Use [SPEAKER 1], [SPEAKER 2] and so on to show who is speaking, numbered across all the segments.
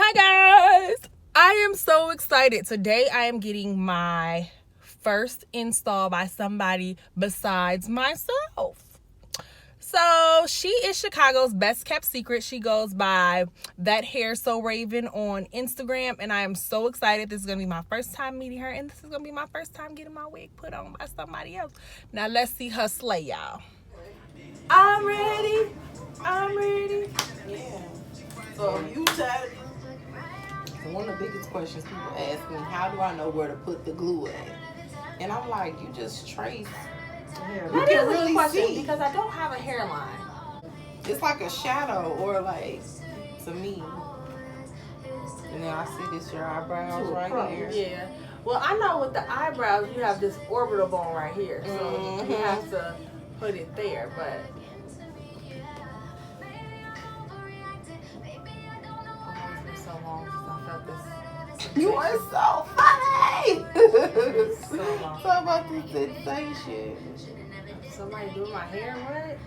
[SPEAKER 1] Hi guys! I am so excited. Today I am getting my first install by somebody besides myself. So she is Chicago's best kept secret. She goes by That Hair So Raven on Instagram, and I am so excited. This is gonna be my first time meeting her, and this is gonna be my first time getting my wig put on by somebody else. Now let's see her slay, y'all. I'm ready. I'm ready.
[SPEAKER 2] Yeah. So you said one of the biggest questions people ask me, how do I know where to put the glue at? And I'm like, you just trace. You
[SPEAKER 1] That
[SPEAKER 2] can
[SPEAKER 1] is
[SPEAKER 2] really
[SPEAKER 1] a question
[SPEAKER 2] see.
[SPEAKER 1] because I don't have a hairline.
[SPEAKER 2] It's like a shadow, or like, to me. And then I see this your eyebrows right here.
[SPEAKER 1] Yeah. Well, I know with the eyebrows you have this orbital bone right here, so you have to put it there. But it's been so long since I felt this.
[SPEAKER 2] You are so funny.
[SPEAKER 1] So long.
[SPEAKER 2] Talk about this sensation.
[SPEAKER 1] Somebody doing my hair, what?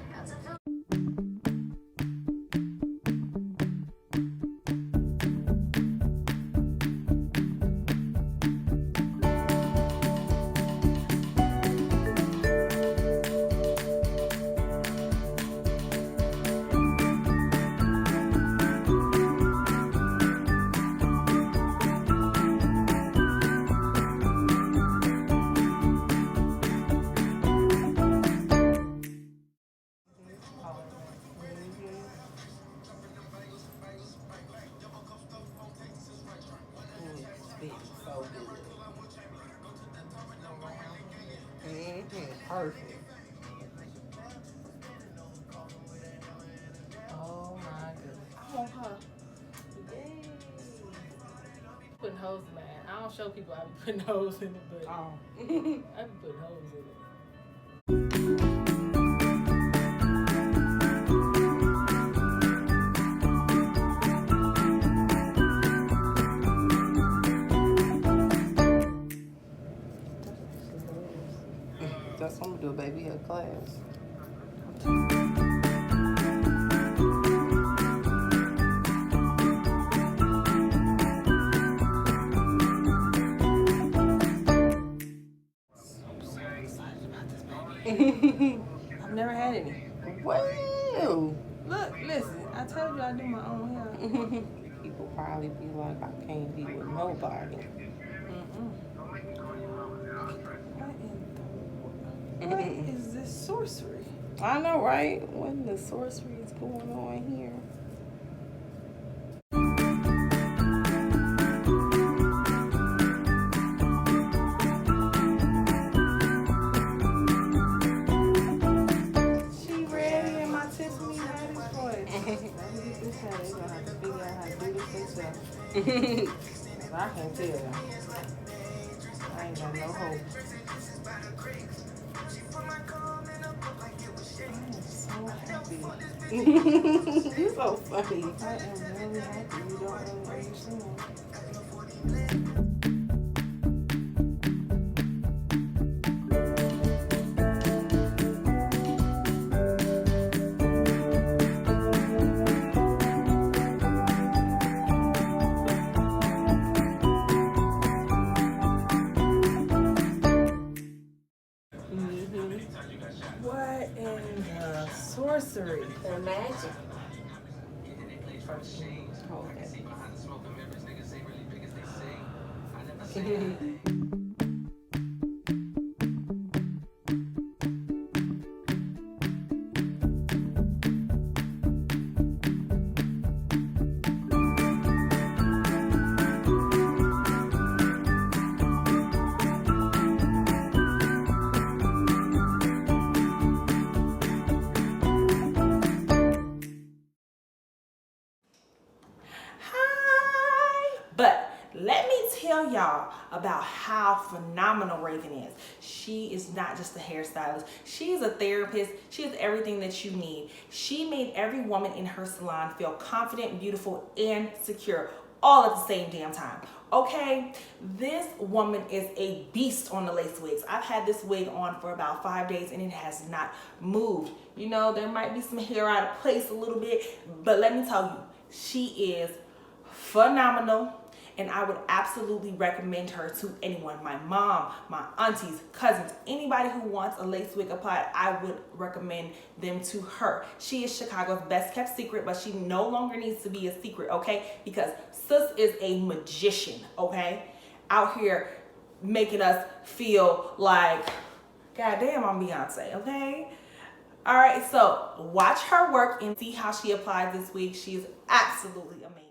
[SPEAKER 2] So good. Perfect.
[SPEAKER 1] Oh my goodness. I want her. Yay. Putting hoes, man. I don't show people I be putting hoes in it, but
[SPEAKER 2] Oh.
[SPEAKER 1] I be putting hoes in it.
[SPEAKER 2] That's what I'm gonna do, baby, at class.
[SPEAKER 1] I've never had any.
[SPEAKER 2] Wow.
[SPEAKER 1] Look, listen. I told you I do my own hair.
[SPEAKER 2] People probably be like, I can't be with nobody.
[SPEAKER 1] What is this sorcery?
[SPEAKER 2] I know, right? What in the sorcery is going on here? She ready and my Tiffany ready for it.
[SPEAKER 1] Let me get this hair. They're gonna have to figure out how to do this themselves. I can't tell you. I ain't got no hope. I am so happy.
[SPEAKER 2] You're so funny.
[SPEAKER 1] I am really happy. You don't really understand. What in the sorcery?
[SPEAKER 3] The magic.
[SPEAKER 1] But let me tell y'all about how phenomenal Raven is. She is not just a hairstylist. She is a therapist. She is everything that you need. She made every woman in her salon feel confident, beautiful, and secure all at the same damn time. Okay, this woman is a beast on the lace wigs. I've had this wig on for about 5 days and it has not moved. You know, there might be some hair out of place a little bit, but let me tell you, she is phenomenal. And I would absolutely recommend her to anyone. My mom, my aunties, cousins, anybody who wants a lace wig applied, I would recommend them to her. She is Chicago's best kept secret, but she no longer needs to be a secret, okay? Because sis is a magician, okay? Out here making us feel like, goddamn, I'm Beyonce, okay? All right, so watch her work and see how she applies this wig. She is absolutely amazing.